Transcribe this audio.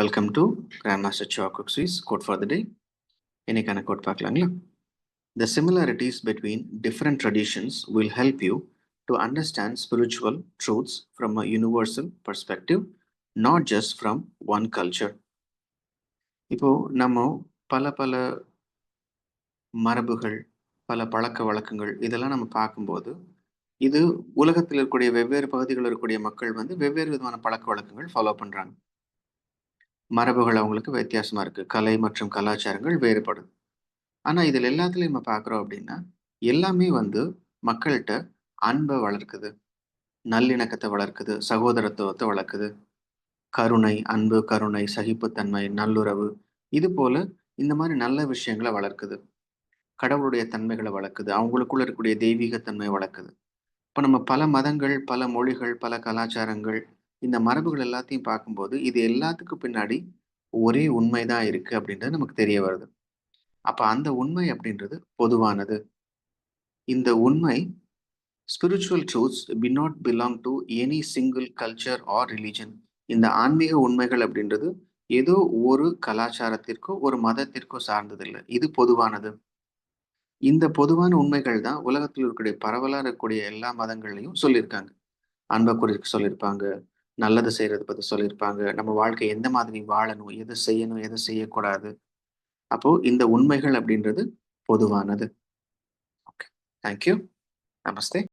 Welcome to Grandmaster Chalk Swiss quote for the day. இன்னைக்கான quote பார்க்கலாங்களா? The similarities between different traditions will help you to understand spiritual truths from a universal perspective, not just from one culture. இப்போ நம்ம பல மரபுகள், பல பழக்க வழக்கங்கள் இதெல்லாம் நம்ம பார்க்கும்போது, இது உலகத்தில் இருக்கக்கூடிய வெவ்வேறு பகுதிகளில் இருக்கக்கூடிய மக்கள் வெவ்வேறு விதமான பழக்க வழக்கங்கள் ஃபாலோ பண்றாங்க. மரபுகள் அவங்களுக்கு வித்தியாசமா இருக்கு. கலை மற்றும் கலாச்சாரங்கள் வேறுபடுது. ஆனா, இதில எல்லாத்துலயும் நம்ம பார்க்குறோம் அப்படின்னா, எல்லாமே மக்கள்ட்ட அன்ப வளர்க்குது, நல்லிணக்கத்த வளர்க்குது, சகோதரத்துவத்த வளர்க்குது. கருணை, அன்பு, கருணை, சகிப்புத்தன்மை, நல்லுறவு இது போல இந்த மாரி நல்ல விஷயங்கள வளர்க்குது. கடவுளுடைய தன்மைகள வளர்க்குது. அவங்களுக்குள்ள இருக்கக்கூடிய தெய்வீக தன்மைய வளர்க்குது. இப்ப நம்ம பல மதங்கள், பல மொழிகள், பல கலாச்சாரங்கள், இந்த மரபுகள் எல்லாத்தையும் பார்க்கும்போது, இது எல்லாத்துக்கும் பின்னாடி ஒரே உண்மை தான் இருக்கு அப்படின்றது நமக்கு தெரிய வருது. அப்ப அந்த உண்மை அப்படின்றது பொதுவானது. இந்த உண்மை spiritual truths do not belong to any single culture or religion. இந்த ஆன்மீக உண்மைகள் அப்படின்றது ஏதோ ஒரு கலாச்சாரத்திற்கோ, ஒரு மதத்திற்கோ சார்ந்தது இல்ல. இது பொதுவானது. இந்த பொதுவான உண்மைகள் தான் உலகத்தில் இருக்கக்கூடிய பரவலா இருக்கக்கூடிய எல்லா மதங்கள்லயும் சொல்லியிருக்காங்க. அன்ப குறித்து சொல்லியிருப்பாங்க. நல்லது செய்றத பத்தி சொல்லியிருப்பாங்க. நம்ம வாழ்க்கை எந்த மாதிரி வாழணும், எது செய்யணும், எது செய்யக்கூடாது. அப்போ இந்த உண்மைகள் அப்படின்றது பொதுவானது. ஓகே. Thank you. நமஸ்தே.